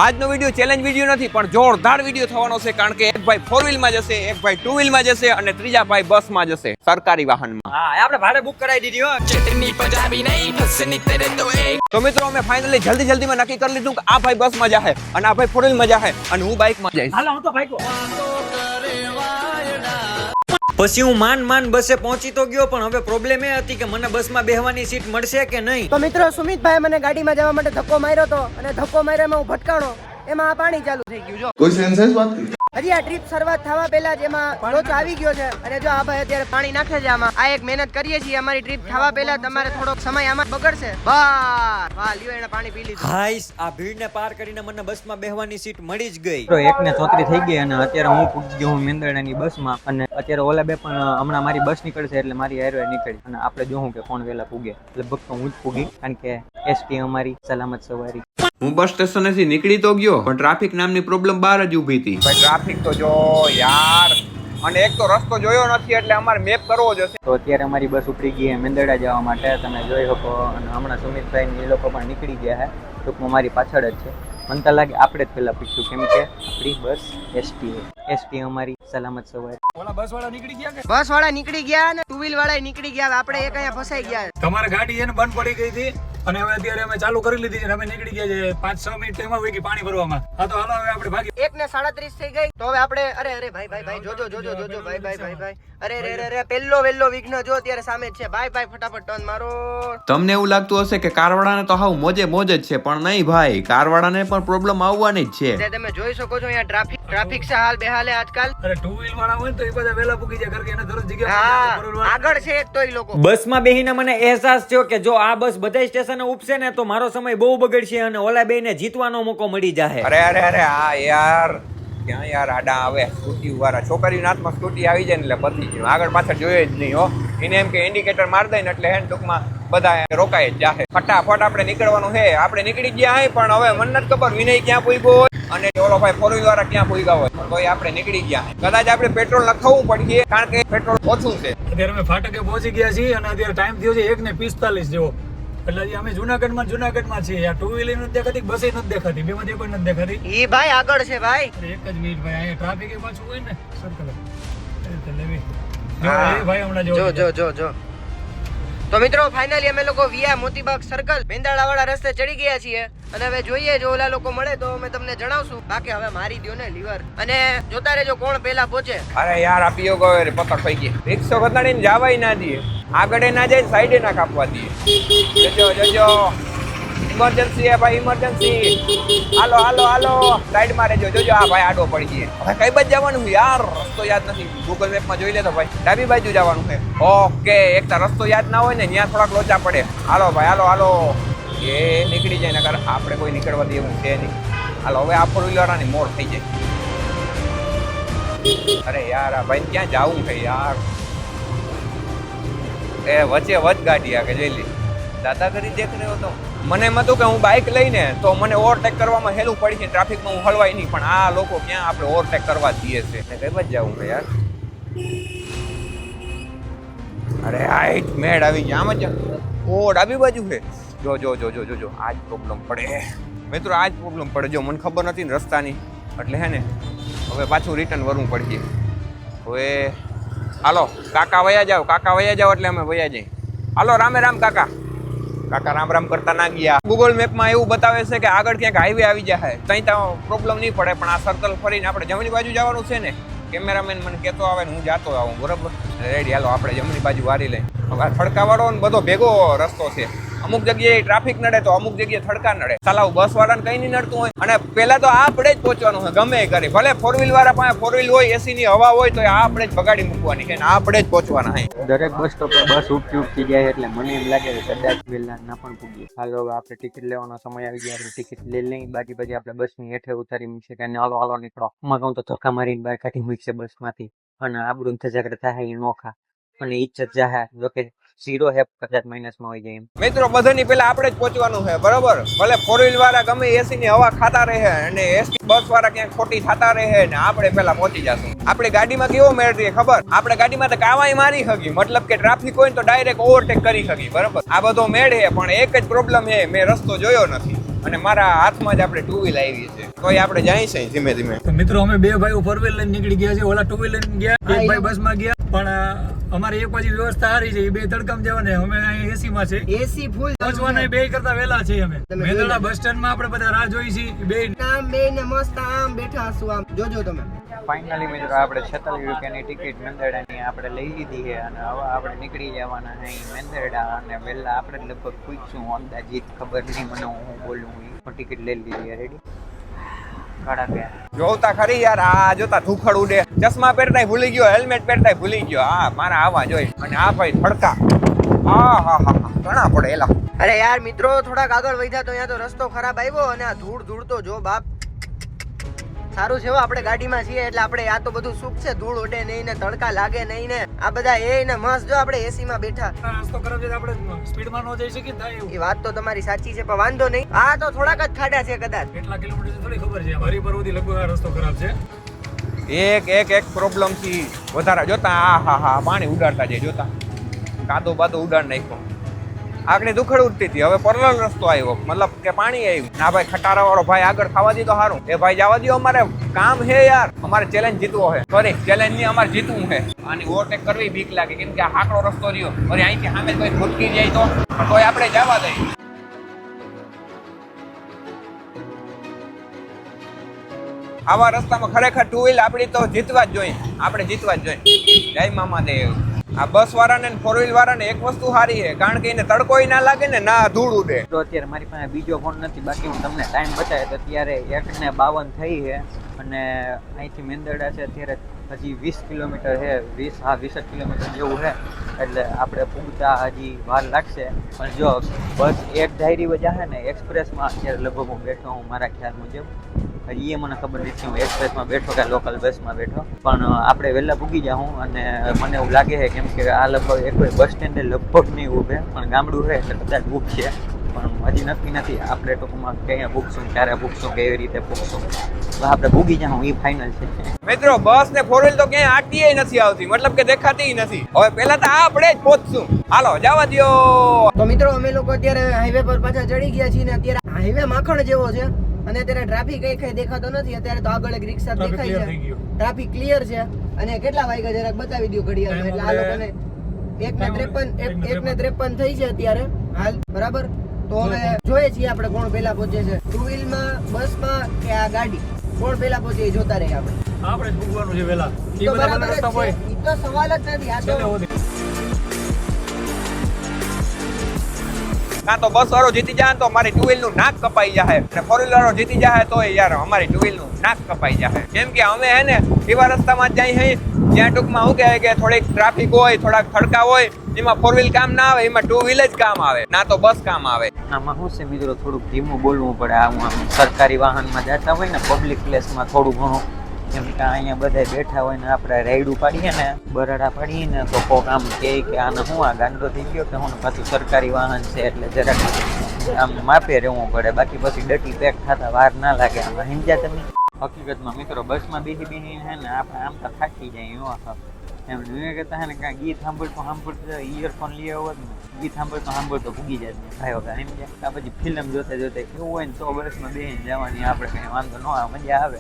આજનો video challenge video નથી પણ જોરદાર વિડીયો થવાનો છે, કારણ કે એક ભાઈ 4 વ્હીલમાં જશે, એક ભાઈ 2 વ્હીલમાં જશે અને ત્રીજા ભાઈ બસમાં જશે, સરકારી વાહનમાં. હા, આપણે ભાડે બુક કરાવી દીધી હો. ચટણી પંજાબી નહીં ફસની તેરે તો એક. તો મિત્રો અમે ફાઇનલી જલ્દીમાં નક્કી કરી લીધું કે આ ભાઈ બસમાં જાહે અને આ ભાઈ 4 વ્હીલમાં જાહે અને હું બાઇકમાં જઈશ. હાલો હું તો ભાઈકો. પછી હું માન બસે પહોંચી તો ગયો, પણ હવે પ્રોબ્લેમ એ હતી કે મને બસમાં બેહવાની સીટ મળશે કે નહીં. તો મિત્રો સુમિતભાઈ મને ગાડીમાં જવા માટે ધક્કો માર્યો હતો અને ધક્કો માર્યામાં હું ભટકાણો, એમાં આ પાણી ચાલુ થઈ ગયું. જો કોઈ સેન્સ વાત કરી. હજી આ ટ્રીપ શરૂઆત થવા પહેલા જ એમાં લોચો આવી ગયો છે અને જો આ ભાઈ અત્યારે પાણી નાખે છે આમાં. આ એક મહેનત કરીએ છીએ અમારી ટ્રીપ થવા પહેલા, તમારે થોડોક સમય આમાં બગડશે. વાહ લ્યો એને પાણી પી લીધું. હાઈસ, આ ભીડને પાર કરીને મને બસમાં બેહવાની સીટ મળી જ ગઈ. તો 1:34 થઈ ગઈ અને અત્યારે હું પૂગી ગયો હું મેંદરડાની બસમાં, અને અત્યારે ઓલા બે પણ હમણાં મારી બસ નીકળશે એટલે મારી હારે નીકળી અને આપણે જોવું કે કોણ વહેલા પૂગે. લગભગ તો હું જ પૂગી, કારણ કે એસટી અમારી સલામત સવારી. હું બસ સ્ટેશનેથી નીકળી તો ગયો પણ ટ્રાફિક નામની પ્રોબ્લેમ બહાર જ ઊભી હતી. ભાઈ ટ્રાફિક તો જો યાર, અને એક તો રસ્તો જોયો નથી એટલે અમારે મેપ કરવો જશે. તો અત્યારે અમારી બસ ઉપડી ગઈ મેંદરડા જવા માટે, તમે જોઈ શકો. અને હમણાં સુમિતભાઈ ને એ લોકો પણ નીકળી ગયા છે, ટૂંકમાં મારી પાછળ જ છે. મને તો લાગે આપણે જ પેલા પૂછ્યું, કેમ કે આપણી બસ એસટી અમારી સલામત સવારી. ઓલા બસ વાળા નીકળી ગયા કે બસ વાળા નીકળી ગયા અને 2 વ્હીલ વાળા નીકળી ગયા. આપણે એક અહીંયા ફસાઈ ગયા. તમારી ગાડી એને બંધ પડી ગઈ હતી અને હવે અત્યારે અમે ચાલુ કરી લીધી છે. અમે નીકળી ગયા છે 5-6 મિનિટ એમાં હોય કે પાણી ભરવામાં. હા તો હાલો હવે આપણે ભાગી. 1:37 થઈ ગઈ. તો હવે આપણે અરે ભાઈ જોજો ભાઈ અરે પેલ્લો વિઘ્ન જો અત્યારે સામે જ છે. ભાઈ ફટાફટ ટર્ન મારો. તમને એવું લાગતું હશે કે કારવાળાને તો હાવ મોજે મોજ જ છે, પણ નહીં ભાઈ, કારવાળાને પણ પ્રોબ્લેમ આવવાની જ છે. તમે જોઈ શકો છો અહીંયા ટ્રાફિક છે હાલ બેહાલે આજકાલ. અરે 2 વ્હીલ વાળા હોય ને તો એ બધા વહેલા પૂગી જાય, કારણ કે એને દરરોજ જગ્યા હા, આગળ છે એક તો એ લોકો. બસમાં બેહીને મને અહેસાસ થયો કે જો આ બસ બધા સ્ટેશને ઉપસે ને તો મારો સમય બહુ બગડશે અને ઓલા બેયને જીતવાનો મોકો મળી જાહે. અરે આ યાર ક્યાં યાર આડા આવે સ્કૂટી વાળા. છોકરીઓના હાથમાં સ્કૂટી આવી જાય ને એટલે પતી ગયું, આગળ પાછળ જોઈએ જ નહીં હો. એને એમ કે ઇન્ડિકેટર માર દે ને એટલે હેન્ડ ટૂંકમાં બધા રોકાય જ જાહે. ફટાફટ આપણે નીકળવાનું છે. આપણે નીકળી ગયા હોય પણ હવે મને નથી ખબર વિનય ક્યાં પૂગ્યો હોય અને ઓલો ભાઈ 4 વ્હીલ વાળા ક્યાં પૂગ્યા હોય, તો આપણે નીકળી ગયા. કદાચ આપણે પેટ્રોલ નખાવવું પડશે કારણ કે પેટ્રોલ ઓછું છે. અત્યારે અમે ફાટકે પહોંચી ગયા છીએ અને અત્યારે ટાઈમ થયો છે 1:45 જેવો. એટલે હજી અમે જુનાગઢમાં છીએ. આ 2 વ્હીલર નથી દેખાતી, બસ નથી દેખાતી, બેમાંથી કોઈ નથી દેખાતી. ઈ ભાઈ આગળ છે ભાઈ. અરે એક જ મિનિટ ભાઈ, અહીંયા ટ્રાફિક એ પાછું હોય ને સર્કલ. ભાઈ હમણાં જો તો મિત્રો ફાઇનલી અમે લોકો વિયા મોતીબાગ સર્કલ મેંદાળા વાળા રસ્તે ચડી ગયા છીએ અને હવે જોઈએ જો ઓલા લોકો મળે તો અમે તમને જણાવશું. બાકી હવે મારી દ્યો ને લીવર અને જોતા રહેજો કોણ પહેલા પહોંચે. અરે યાર આ પીઓ ગયો રે, પકડ થઈ ગઈ. રિક્ષો ઘટાડીને જવાય ના દે, આગળ ના જાય સાઈડે ના કાપવા દે. જોજો ઇમરજન્સી હે ભાઈ, ઇમરજન્સી. હાલો સાઈડમાં રહેજો. જોજો આ ભાઈ આડો પડી ગઈ. હવે કઈ બાજુ જવાનું યાર, રસ્તો યાદ નથી. ગૂગલ મેપમાં જોઈ લે તો ભાઈ ડાબી બાજુ જવાનું છે. ઓકે, એક તો રસ્તો યાદ ના હોય ને ત્યાં થોડાક લોચા પડે. હાલો ભાઈ હાલો એ નીકળી જાય, નકર આપણે કોઈ નીકળવા દે એવું છે નહીં. હાલો હવે આ 4 વ્હીલર વાળાની મોડ થઈ જાય. અરે યાર આ ભાઈ ક્યાં જવું છે યાર? એ વચ્ચે ગાડી આ કે જોઈ લે દાદાગીરી દેખ રહ્યો તો. મને એમ હતું કે હું બાઇક લઈને તો મને ઓવરટેક કરવામાં હેલું પડી છે, ટ્રાફિકમાં હું હલવાય નહીં, પણ આ લોકો ક્યાં આપણે ઓવરટેક કરવા દઈએ છે. કઈ બાજુ જવું છે યાર? અરે આ મેડ આવી ગયા આમ જ. ઓ ડાબી બાજુ છે. જો આ જ પ્રોબ્લેમ પડે મિત્રો, આ જ પ્રોબ્લેમ પડે. જો મને ખબર નથી ને રસ્તાની, એટલે હે ને હવે પાછું રિટર્ન વરવું પડશે. હવે હાલો કાકા વયા જાઓ એટલે અમે વયા જઈએ. હાલો રામ કાકા રામ કરતા ના ગયા. ગૂગલ મેપમાં એવું બતાવે છે કે આગળ ક્યાંક હાઈવે આવી જાય, ત્યાં તો પ્રોબ્લેમ નહીં પડે, પણ આ સર્કલ ફરીને આપણે જમણી બાજુ જવાનું છે ને. કેમેરામેન મને કહેતો આવે ને હું જાતો આવું, બરોબર? રેડી, હાલો આપણે જમણી બાજુ વારી લઈ. હવે થડકાવાળો ને બધો ભેગો રસ્તો છે. અમુક જગ્યાએ ટ્રાફિક નડે તો અમુક જગ્યાએ થડકા નડે. સાલાવ બસ વાળાને કઈ નહીં નડતું હોય. અને પેલા તો આપણે જ પહોંચવાનું હોય ગમે એ કરી. ભલે 4 વ્હીલ વાળા પાસે 4 વ્હીલ હોય, એસી ની હવા હોય તો આપણે જ બગાડી મૂકવાની છે ને આપણે જ પહોંચવાના હોય. દરેક બસ સ્ટોપ પર બસ ઉપથી જાય એટલે મને એમ લાગે કે કદાચ વહેલા ના પણ પૂગીએ. હાલો હવે આપણે ટિકિટ લેવાનો સમય આવી ગયા, આપણે ટિકિટ લઈ લઈ. બાકી પછી આપણે બસની હેઠે ઉતારી મૂકશે કે હાલો નીકળો. માં કહું તો ધક્કા મારીને બહાર કાઢી મૂકશે બસમાંથી અને આબરૂ ઝઘડા થાય એ નોખા અને ઇજ્જત જાહે. જોકે 0 હે કદાચ માઇનસમાં હોય જાય એમ. મિત્રો બધાની પેલા આપણે જ પહોંચવાનું છે, બરોબર? ભલે 4 વ્હીલ વાળા ગમે એસી ની હવા ખાતા રહે અને એસટી બસ વાળા ક્યાંક ખોટી થતા રહે ને આપણે પેલા પહોંચી જશું. આપણે ગાડીમાં કેવો મેળ રહે ખબર? આપણે ગાડીમાં તો કાવાઈ મારી શકી, મતલબ કે ટ્રાફિક હોય તો ડાયરેક્ટ ઓવરટેક કરી શકી, બરોબર? આ બધો મેળ છે, પણ એક જ પ્રોબ્લેમ છે, મેં રસ્તો જોયો નથી. અને મારા હાથમાં જ આપણે ટુ વ્હીલ આવી છે તોય આપણે જાય છે ધીમે ધીમે. તો મિત્રો અમે બે ભાઈઓ ફોર વ્હીલ લઈને નીકળી ગયા છે, ઓલા ટુ વ્હીલ લઈને ગયા, એક ભાઈ બસમાં ગયા. પણ અમારી એક બાજુ વ્યવસ્થા સારી છે, એ બે તડકામ જવાને અમે અહીં એસી માં છે. એસી ફૂલ પહોંચવાના બે કરતા વહેલા છે અમે. મેંદરડા બસ સ્ટેન્ડ માં આપણે બધા રાહ જોઈ છીએ બે. આમ બે ને મસ્ત આમ બેઠા હશું, આમ જોજો તમે. ફાઇનલી મિત્રો આપણે 46 રૂપિયાની ટિકિટ મેંદરડાની આપણે લઈ લીધી છે અને હવે આપણે નીકળી જવાના છે અહીં મેંદરડા. અને વહેલા આપણે લગભગ પૂછશું અંદાજિત, ખબર નહીં મને, હું બોલું હું ટિકિટ લઈ લીધી રેડી. જોતા ખરી યાર, આ જોતા ધૂખડ ઉડે, ચશ્મા પહેરતાય ભૂલી ગયો, હેલ્મેટ પહેરતાય ભૂલી ગયો. આ મારા આવા જોઈ અને આ ભાઈ થડકા, હા હા હા ઘણા પડે એલા. અરે યાર મિત્રો, થોડાક આગળ વધ્યા તો અહીંયા તો રસ્તો ખરાબ આવ્યો અને આ ધૂળ તો જો બાપ. સારું છે આપણે ગાડીમાં છીએ એટલે આપણે આ તો બધું સુખ છે, ધૂળ ઉડે નહીં ને તડકા લાગે નહીં ને આ બધા એ ને મસ્ત જો આપણે એસી માં બેઠા. રસ્તો ખરાબ છે, આપણે સ્પીડમાં ન જઈ શકીએ થાય એવું. એ વાત તો તમારી સાચી છે, પણ વાંધો નહીં. આ તો થોડાક જ ખાડા છે કદાચ. કેટલા કિલોમીટર થોડી ખબર છે, મારી પર લગભગ આ રસ્તો ખરાબ છે. એક પ્રોબ્લેમ થી વધારે જોતા આ હા હા પાણી ઉડાડતા જાય, જોતા કાદો બાદો ઉડાડ નાખ્યો. આગળ દુખડ ઉડતી હતી, હવે પરલ રસ્તો આવ્યો, મતલબ કે પાણી આવ્યું. ના ભાઈ ખટારા વાળો ભાઈ આગળ થવા દીધો સારું. એ ભાઈ જવા દો, અમારે કામ છે યાર, અમારે ચેલેન્જ જીતવો છે. સોરી ચેલેન્જ નહીં, અમારે જીતવું છે. આની ઓવરટેક કરવી બીક લાગે, કેમ કે આ હાકડો રસ્તો રહ્યો. અરે અહીંથી સામે કોઈ ભૂટકી જાય તોય આપણે જવા દઈએ. આવા રસ્તામાં ખરેખર ટુ વ્હીલ આપણી તો જીતવા જ જોઈએ, આપણે જીતવા જ જોઈએ. જય મામા દેવ. આ બસ વાળાને ફોર વ્હીલ વાળાને એક વસ્તુ સારી છે, કારણ કે એને તડકોય ના લાગે ને ના ધૂળ ઉડે. તો અત્યારે મારી પાસે બીજો ફોન નથી, બાકી હું તમને ટાઈમ બતાવે તો અત્યારે 1:52 થઈ છે અને અહીંથી મેંદરડા છે અત્યારે હજી 20 કિલોમીટર છે, 20 કિલોમીટર જેવું છે. એટલે આપણે પૂગતા હજી વાર લાગશે. પણ જો બસ એક ધારી વજાશે ને એક્સપ્રેસમાં અત્યારે લગભગ હું બેઠો હું મારા ખ્યાલ મુજબ, હજી એ મને ખબર નથી હું એક્સપ્રેસમાં બેઠો કે લોકલ બસમાં બેઠો. પણ આપણે વહેલા પૂગી જાઉં અને મને એવું લાગે છે કેમ કે આ લગભગ એક બસ સ્ટેન્ડે લગભગ નહીં ઊભે, પણ ગામડું છે એટલે કદાચ ઊભશે, પણ હજી નક્કી નથી. આપણે ટૂંકમાં ક્યાં પૂગશું, ક્યારે પૂગશું, કેવી રીતે પૂગશું, આપણે પૂગી જાઉં એ ફાઇનલ છે. મિત્રો બસ ને ફોર વ્હીલ તો ક્યાંય આટલી નથી આવતી, મતલબ કે દેખાતી નથી. હવે પહેલા તો આપણે જ પહોંચશું, હાલો જવા દો. તો મિત્રો અમે લોકો અત્યારે હાઈવે પર પાછા ચડી ગયા છીએ ને અત્યારે હાઈવે માખણ જેવો છે અને અત્યારે ટ્રાફિક કઈ દેખાતો નથી. અત્યારે તો આગળ એક રિક્ષા દેખાય છે, ટ્રાફિક ક્લિયર છે. અને કેટલા વાગ્યા જરાક બતાવી દો ઘડિયાળ, એટલે આ લોકોને 1:53 થઈ છે અત્યારે હાલ, બરાબર. તો હવે જોઈએ છીએ આપણે કોણ પહેલા પહોંચે છે, ટુ વ્હીલ માં, બસ માં કે આ ગાડી, કોણ પહેલા પહોંચે એ જોતા રહીએ આપણે જ ભૂગવાનું છે વહેલા. તો બરાબર જ છે, ઈ તો સવાલ જ નથી. આ તો કાં તો બસ વાળો જીતી જાય તો મારી ટુ વ્હીલ નું નાક કપાઈ જાય, અને ફોર વ્હીલ વાળો જીતી જાય તો યાર અમારી ટુ વ્હીલ નું નાક કપાઈ જાય. કેમ કે અમે હે ને એવા રસ્તામાં જ જઈએ જ્યાં ટૂંકમાં શું કહેવાય કે થોડીક ટ્રાફિક હોય, થોડાક ખડકા હોય, એમાં ફોર વ્હીલ કામ ના આવે, એમાં ટુ વ્હીલ જ કામ આવે, ના તો બસ કામ આવે. આમાં શું છે મિત્રો, થોડુંક ધીમું બોલવું પડે. આમ સરકારી વાહનમાં જતા હોય ને પબ્લિક પ્લેસમાં થોડું ઘણું, કેમ કે અહીંયા બધા બેઠા હોય ને આપણે રાઈડ પાડીએ ને, બરાડા પાડીએ ને તો કોક આમ કહે કે આને શું આ ગાંડો થઈ ગયો કે હું, પાછું સરકારી વાહન છે એટલે જરાક આમ માપે રહેવું પડે, બાકી પછી ડટી પેક થતા વાર ના લાગે. આમાં સમજ્યા તમે? હકીકતમાં મિત્રો બસમાં બેસી છે ને આપણે આમ તો થાકી જાય એમ નહીં કહેતા હે ને કાંઈ ગીત સાંભળતો ઇયરફોન લઈ આવો ને, ગીત સાંભળતો ભૂગી જાય ભાઈ વગર એમ કે આ પછી ફિલ્મ જોતા એવું હોય ને તો બસમાં બેસીને જવાની આપણે કંઈ વાંધો ન આવે, મજા આવે.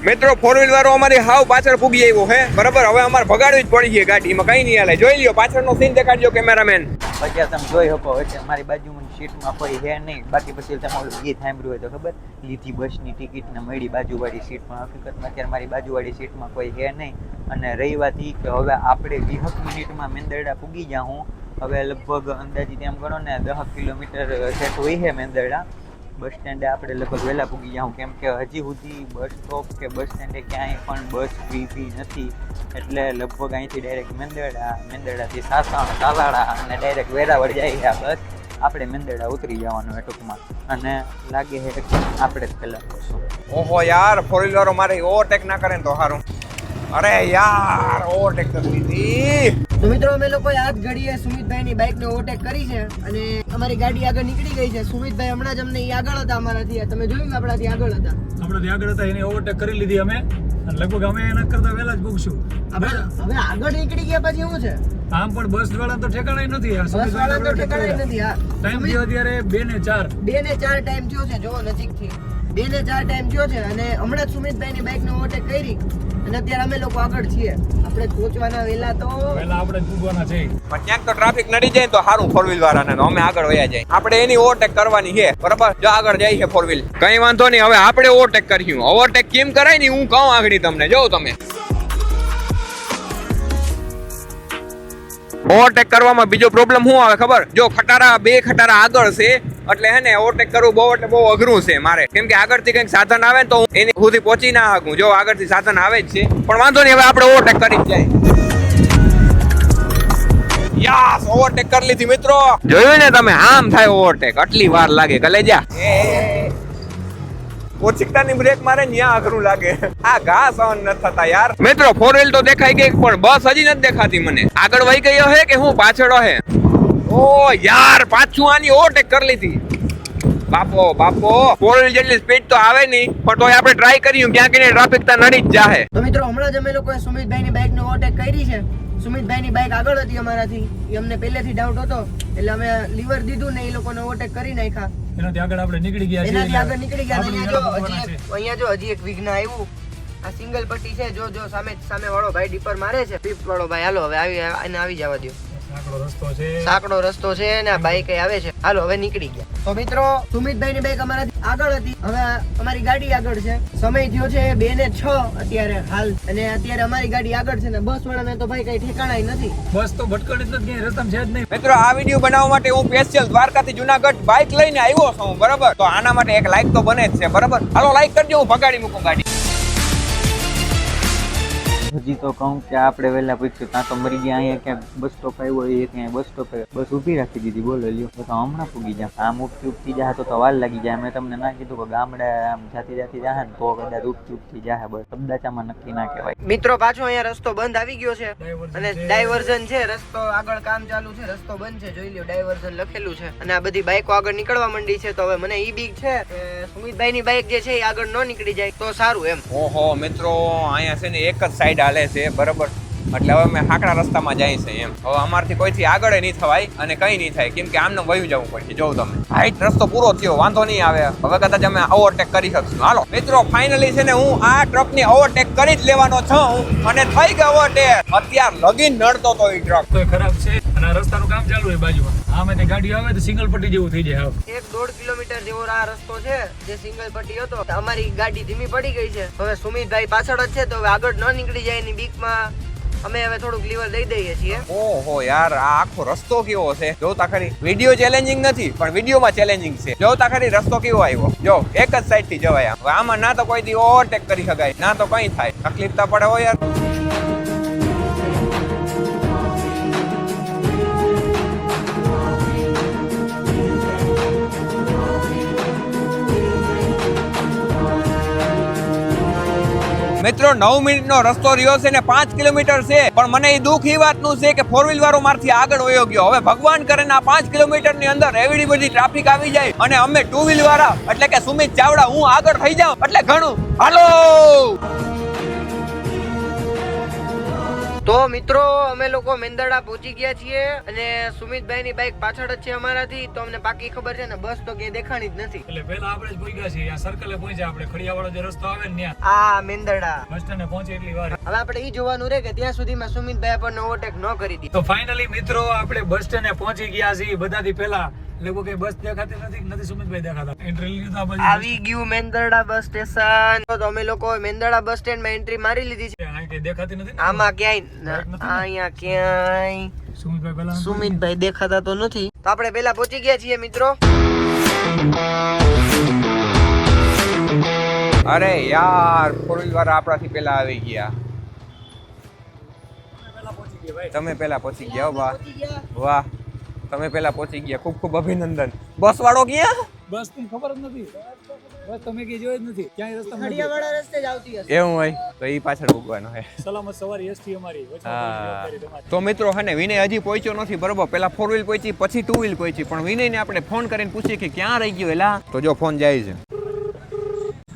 મિત્રો ફોર વ્હીલ વાળો અમારી હાવ પાછળ પૂગી આવ્યો હે, બરાબર. હવે અમારે ભગાડવી જ પડી છે ગાડીમાં, કઈ નહીં હાલે. જોઈ લ્યો પાછળનો સીન દેખાડજો કેમેરામેન. પછી તમે જોઈ શકો એટલે મારી બાજુમાં સીટમાં કોઈ હે નહીં, બાકી પછી તમે ઓલું ગીત સાંભળ્યું હોય તો ખબર, લીધી બસની ટિકિટ ને મળી બાજુવાળી સીટમાં. હકીકતમાં અત્યારે મારી બાજુવાળી સીટમાં કોઈ હે નહીં. અને રહી વાત એ કે હવે આપણે 20 મિનિટમાં મેંદરડા પૂગી જાઉં. હવે લગભગ અંદાજિત એમ ગણો ને 10 કિલોમીટર સેટ હોય છે મેંદરડા. બસ સ્ટેન્ડે આપણે લગભગ વહેલા પૂગી જાઉં, કેમ કે હજી સુધી બસ સ્ટોપ કે બસ સ્ટેન્ડે ક્યાંય પણ બસ ફ્રી નથી. એટલે લગભગ અહીંથી ડાયરેક્ટ મેંદરડાથી સાસણ, તાલાળા અને ડાયરેક્ટ વેરાવળ જાય છે આ બસ. આપણે મેંદરડા ઉતરી જવાનું ટૂંકમાં, અને લાગે છે કે આપણે જ પહેલાં પહોંચશું. ઓહો યાર, ફોર વ્હીલ વાળો મારે ઓવરટેક ના કરે ને તો સારું. અરે યાર ઓવરટેક કરી દીધી. તો મિત્રો અમે લોકો આ જ ઘડીએ સુમિતભાઈ ની બાઇક ને ઓવરટેક કરી છે અને અમારી ગાડી આગળ નીકળી ગઈ છે. સુમિતભાઈ હમણાં જ અમને આગળ હતા અમારાથી, તમે જોયું આપણાથી આગળ હતા, આપણાથી આગળ હતા, એને ઓવરટેક કરી લીધી અમે અને લગભગ અમે એના કરતા વહેલા જ પૂગશું. હવે આગળ નીકળી ગયા પછી શું છે, આમ પણ બસ વાળા તો ઠેકાણા નથી. આ બસ વાળા તો ઠેકાણા નથી. હા ટાઈમ થયો અત્યારે 2 ને 4. 2 ને 4 ટાઈમ થયો છે, જો નજીકથી 2 ને 4 ટાઈમ થયો છે અને હમણાં જ સુમિતભાઈ ની બાઇક નો ઓવરટેક કરી અને અત્યારે અમે લોકો આગળ છીએ. આપણે પહોંચવાના વેલા તો પહેલા આપણે પૂગવાના છે. પણ ક્યાંક તો ટ્રાફિક નડી જાય ને તો સારું ફોર વ્હીલ વાળાને, તો અમે આગળ વયા જાય. આપણે એની ઓવરટેક કરવાની છે, બરાબર? જો આગળ જાય છે ફોર વ્હીલ, કઈ વાંધો નહીં. હવે આપણે ઓવરટેક કર્યું. ઓવરટેક કેમ કરાય ને હું કહું આગળ તમને. જો તમે ઓવરટેક કરવામાં બીજો પ્રોબ્લેમ શું આવે ખબર? જો ખટારા 2 ખટારા આગળ છે એટલે હે ને ઓવરટેક કરવું બહુ અઘરું છે મારે, કેમ કે આગળથી કંઈક સાધન આવે ને તો હું એની સુધી પહોંચી ના શકું. જો આગળથી સાધન આવે જ છે, પણ વાંધો નહીં, હવે આપણે ઓવરટેક કરી જ જાય. યસ, ઓવરટેક કરી લીધી મિત્રો. જોયું ને તમે, આમ થાય ઓવરટેક. આટલી વાર લાગે કલેજા. ઓછીકતાની બ્રેક મારે ન્યા અઘરું લાગે. આ ઘા સહન ન થતા યાર. મિત્રો ફોર વ્હીલ તો દેખાઈ ગઈ, પણ બસ હજી નથી દેખાતી મને. આગળ વહી ગયો હે કે હું પાછળ હે? ઓ યાર, પાછું આની ઓવરટેક કરી લીધી. બાપો ફોર વ્હીલ જેટલી સ્પીડ તો આવે નહીં, પણ તોય આપણે ટ્રાય કર્યું. ક્યાંક ને ટ્રાફિક તો નડી જ જાહે. તો મિત્રો હમણાં જ અમે લોકોએ સુમિતભાઈ ની બાઇક નો ઓવરટેક કરી છે. સુમિતભાઈ ની બાઇક આગળ હતી અમારાથી, એ અમને પહેલેથી ડાઉટ હતો એટલે અમે લીવર દીધું ને એ લોકોને ઓવરટેક કરી નાખ્યા. એનાથી આગળ આપણે નીકળી ગયા છીએ. એનાથી આગળ નીકળી ગયા. આપણે અહીંયા જો હજી એક વિઘ્ન આવ્યું. આ સિંગલ પટ્ટી છે, જો સામે વાળો ભાઈ ડીપર મારે છે. સ્વિફ્ટ વાળો ભાઈ, હાલો હવે આવી જવા દો. સાંકડો રસ્તો છે ને આ બાઈક આવે છે. હાલો હવે નીકળી ગયા. તો મિત્રો સુમિતભાઈ ની બાઈક અમારાથી આગળ હતી, હવે અમારી ગાડી આગળ છે. સમય થયો છે 2 ને 6 અત્યારે હાલ, અને અત્યારે અમારી ગાડી આગળ છે ને બસ વાળાને તો ભાઈ કઈ ઠેકાણા નથી. બસ તો ભટકણી જ નથી, રસ્તામાં છે જ નહીં. મિત્રો આ વિડીયો બનાવવા માટે હું સ્પેશિયલ દ્વારકાથી જુનાગઢ બાઇક લઈને આવ્યો છું, બરાબર? તો આના માટે એક લાઈક તો બને જ છે, બરાબર? હાલો લાઈક કરજો, હું ભગાડી મૂકું ગાડી. હજી તો કહું કે આપણે વહેલા પૂછ્યું ત્યાં તો મરી ગયા. અહીંયા ક્યાંક બસ સ્ટોપ આવ્યો એ ત્યાં બસ સ્ટોપે બસ ઊભી રાખી દીધી. બોલો લ્યો, તો હમણાં પૂગી જાય. આમ ઉપથી જાય તો વાર લાગી જાય. મેં તમને ના કીધું કે ગામડે આમ જાતી જાય ને તો કદાચ ઉપથી જાય. બસ કદાચામાં નક્કી ના કહેવાય. મિત્રો પાછો અહીંયા રસ્તો બંધ આવી ગયો છે અને ડાયવર્ઝન છે. રસ્તો આગળ કામ ચાલુ છે, રસ્તો બંધ છે. જોઈ લ્યો, ડાયવર્ઝન લખેલું છે અને આ બધી બાઈકો આગળ નીકળવા માંડી છે. તો હવે મને ઈ બીક છે કે સુમિતભાઈ ની બાઈક જે છે એ આગળ ન નીકળી જાય તો સારું એમ. ઓહો મિત્રો, અહીંયા છે ને એક જ સાઈડ હાલે છે, બરાબર? એટલે હવે અમે હાકડા રસ્તામાં જાય છે એમ. હવે અમારથી કોઈથી આગળ નહીં થવાય અને કઈ નહીં થાય, કેમ કે આમને વયું જવું પડશે. જોઉં તમે, હાઈટ રસ્તો પૂરો થયો, વાંધો નહીં આવે. હવે કદાચ અમે ઓવરટેક કરી શકશું. હાલો મિત્રો, ફાઇનલી છે ને હું આ ટ્રકની ઓવરટેક કરી જ લેવાનો છું અને થઈ ગયો ઓવરટેક. અત્યાર લગીન નડતો તો એ ટ્રક તો ખરાબ છે અને આ રસ્તાનું કામ ચાલુ છે બાજુમાં. આમેથી ગાડી આવે તો સિંગલ પટ્ટી જેવું થઈ જાય. 1.5 કિલોમીટર જેવો આ રસ્તો છે જે સિંગલ પટ્ટી હતો. અમારી ગાડી ધીમી પડી ગઈ છે. હવે સુમિતભાઈ પાછળ જ છે, તો હવે આગળ ન નીકળી જાય એની બીકમાં અમે હવે થોડુંક લીવર દઈ દઈએ છીએ. ઓહો યાર, આ આખો રસ્તો કેવો છે જોતા ખરી. વિડીયો ચેલેન્જિંગ નથી, પણ વિડીયોમાં ચેલેન્જિંગ છે. જોતા ખરી રસ્તો કેવો આવ્યો. જો એક જ સાઈડ થી જવાય. હવે આમાં ના તો કોઈ દી ઓવરટેક કરી શકાય, ના તો કઈ થાય. તકલીફ તો પડે હો યાર. મિત્રો 9 મિનિટનો રસ્તો રહ્યો છે ને 5 કિલોમીટર છે, પણ મને એ દુઃખ એ વાતનું છે કે ફોર વ્હીલ વાળો મારથી આગળ વયો ગયો. હવે ભગવાન કરે ને આ 5 કિલોમીટર ની અંદર એવડી બધી ટ્રાફિક આવી જાય અને અમે 2 વ્હીલ વાળા એટલે કે સુમિત ચાવડા હું આગળ થઈ જાઉં એટલે ઘણું. હાલો તો મિત્રો અમે લોકો મેંદરડા પહોંચી ગયા છીએ અને સુમિતભાઈ ની બાઈક પાછળ જ છે અમારાથી. તો અમને પાકી ખબર છે ને બસ તો કે દેખાણી જ નથી. એટલે પહેલા આપણે જ પહોંચ્યા છીએ. આ સર્કલે પહોંચ્યા આપણે. ખડિયાવાળો જે રસ્તો આવે ને ત્યાં આ મેંદરડા બસ સ્ટેન્ડે પહોંચે એટલી વાર. હવે આપણે ઈ જોવાનું રહે કે ત્યાં સુધીમાં સુમિતભાઈ આપણને ઓવરટેક ન કરી દીધો. તો ફાઇનલી મિત્રો આપણે બસ સ્ટેન્ડે પહોંચી ગયા છીએ બધાથી પહેલા. લોકો કે બસ દેખાતી નથી સુમિતભાઈ દેખાતા. એન્ટ્રી લીધી તો આવી ગયું મેંદરડા બસ સ્ટેશન. તો અમે લોકો મેંદરડા બસ સ્ટેન્ડ માં એન્ટ્રી મારી લીધી છે. દેખાતી નથી આમાં ક્યાંય અહીંયા ક્યાંય સુમિતભાઈ દેખાતા તો નથી. તો આપણે પેલા પહોંચી ગયા છીએ મિત્રો. અરે યાર, ફોર વ્હીલ વાળા આપણાથી પેલા આવી ગયા. તમે પેલા પહોંચી ગયા. વાહ વાહ, તમે પેલા પહોંચી ગયા. ખૂબ ખૂબ અભિનંદન. બસ વાળો ક્યાં? બસ ની ખબર જ નથી. બસ તમે કે જોઈ જ નથી. ક્યાંય રસ્તા ખડિયાવાળા રસ્તે જ આવતી હશે. એવું હોય તો ઈ પાછળ ઉગવાનો હે. સલામત સવારી એસટી અમારી. તો મિત્રો હે ને વિનય હજી પહોંચ્યો નથી, બરોબર? પેલા ફોર વ્હીલ પહોંચી, પછી 2 વ્હીલ પહોંચી, પણ વિનયને આપણે ફોન કરીને પૂછીએ કે ક્યાં રહી ગયો એલા. તો જો ફોન જાય છે.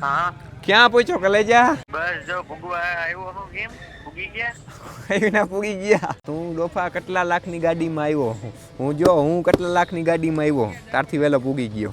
હા, ક્યાં પહોંચ્યો કલેજા? બસ જો ભગવા આવ્યો હું કેમ એના પૂગી ગયા. તું ડોફા કેટલા લાખની ગાડીમાં આવ્યો? હું કેટલા લાખની ગાડીમાં આવ્યો તારથી વહેલો પૂગી ગયો.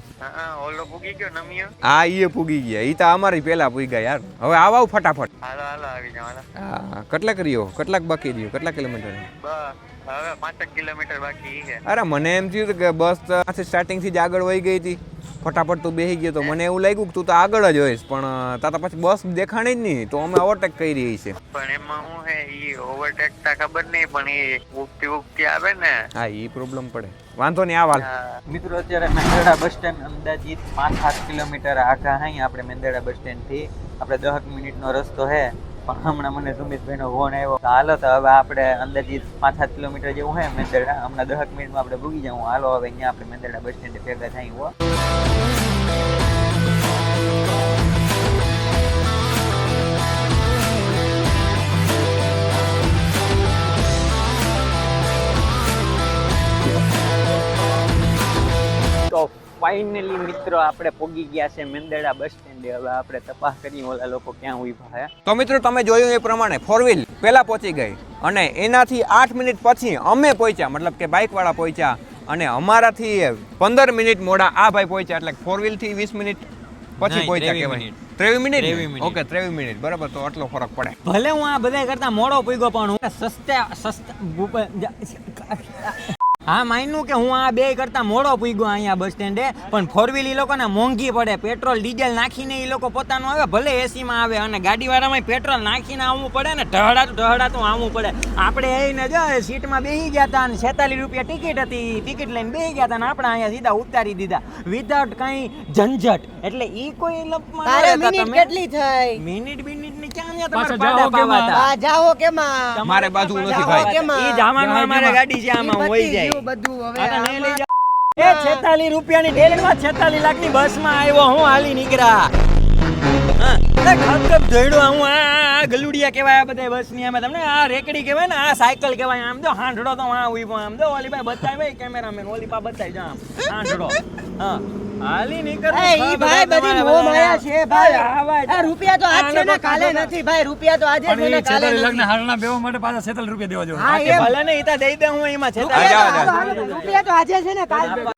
ઓલો પૂગી ગયો નમિયો. હા એ પૂગી ગયા. ઈ તો અમારી પેલા પૂગ્યા યાર. હવે આવ ફટાફટ. હાલો આવી જાવ. હા કેટલાક રહ્યો? કેટલાક બાકી રહ્યો? કેટલા કિલોમીટર? બસ હવે 5 કિલોમીટર બાકી છે. અરે મને એમ થયું કે બસ સ્ટાર્ટિંગ થી જ આગળ વહી ગઈ હતી. ફટાફટ તું બેસી ગયો તો મને એવું લાગ્યું કે તું તો આગળ જ હોઈશ, પણ તાતા પછી બસ દેખાણી જ નહીં તો અમે ઓવરટેક કરી રહી છે. પણ એમાં શું હે ઈ ઓવરટેક તા ખબર નહીં પણ ઈ ઉગતી આવે ને. હા એ પ્રોબ્લેમ પડે. વાંધો નહીં આવાલ. મિત્રો અત્યારે મેંદરડા બસ સ્ટેન્ડ અંદાજિત 5-7 કિલોમીટર આગા હાઈ આપણે મેંદરડા બસ સ્ટેન્ડ થી. આપણે 10 મિનિટનો રસ્તો છે, પણ હમણાં મને સુમિતભાઈનો ફોન આવ્યો. હાલો તો હવે આપણે અંદાજિત 5-7 કિલોમીટર જેવું છે મેંદરડા. હમણાં 10 મિનિટમાં આપણે ભૂગી જાઉં. હાલો હવે અહીંયા આપણે મેંદરડા બસ સ્ટેન્ડે ભેગા થાય. હો તો ફાઇનલી મિત્રો આપણે પહોંચી ગયા છે મેંદરડા બસ સ્ટેન્ડે. હવે આપણે તપાસ કરીએ ઓલા લોકો ક્યાં ઉભા છે. તો મિત્રો તમે જોયું એ પ્રમાણે 4 વ્હીલ પહેલા પહોંચી ગઈ અને એનાથી 8 મિનિટ પછી અમે પહોંચ્યા, મતલબ કે બાઇક વાળા પહોંચ્યા, અને અમારાથી 15 મિનિટ મોડા આ ભાઈ પહોંચ્યા. એટલે 4 વ્હીલ થી 20 મિનિટ પછી પહોંચ્યા કહેવાય. 23 મિનિટ. ઓકે 23 મિનિટ બરાબર. તો આટલો ફરક પડે. ભલે હું આ બધા કરતા મોડો પૂગ્યો પણ હું સસ્તા હા માન્યું કે હું આ બે કરતા મોડો પૂગ્યો અહીંયા બસ સ્ટેન્ડે, પણ 4 વ્હીલ ઈ લોકોને મોંઘી પડે. પેટ્રોલ ડીઝલ નાખીને ઈ લોકો પોતાનું આવે, ભલે એસી માં આવે, અને ગાડી વાળામાં પેટ્રોલ નાખીને આવવું પડે ને ઢહડાતું આવવું પડે. આપણે એને જો સીટમાં બેસી ગયા હતા અને 46 રૂપિયા ટિકિટ હતી. ટિકિટ લઈને બેસી ગયા હતા અને આપણે અહીંયા સીધા ઉતારી દીધા વિધાઉટ કઈ ઝંઝટ. એટલે ઈ કોઈ લપમાં તારે નહોતા મિનિટ તમે. કેટલી થઈ? મિનિટ ની ક્યાં ગયા પાછા તમારે જાઓ પાડા પાવા કેમાં? હતા? આ જાઓ કેમાં? મારે બાજુ નથી જાઓ ભાઈ. કેમાં? ઈ જવાનું અમારે ગાડી છે આમાં ઈ હોય પતી જાય. ગયું બધું હવે આ તો નહીં લઈ આમાં. જાઓ. એ 46 રૂપિયાની ડેલમાં 46 લાખની બસમાં આવ્યો હું હાલી નીકળ્યા. હા ખપ જોડ્યો હું. આ ગલુડિયા કહેવાય આ બધા બસની. આમાં તમને આ રેકડી કહેવાય ને, આ સાયકલ કહેવાય. આમ જો હાંડડો તો આ ઉભો. આમ જો ઓલી ભાઈ બતાય ભાઈ કેમેરામેન ઓલી પા બતાય જો આમ હાંડડો. હા હાલી નીકળ. એ ઈ ભાઈ બધી મોહ માયા છે ભાઈ. આ રૂપિયા તો આજ છે ને કાલે નથી ભાઈ. રૂપિયા તો આજે છે પણ ને એ કાલે 46 નથી. લાખના હાલના બેવા માટે પાછા 46 રૂપિયા દેવા જોઈએ. હા એમ. ભલે ને ઈતા દઈ દે હું એમાં છે. આ જાઓ, જાઓ. રૂપિયા તો આજે છે ને કાલે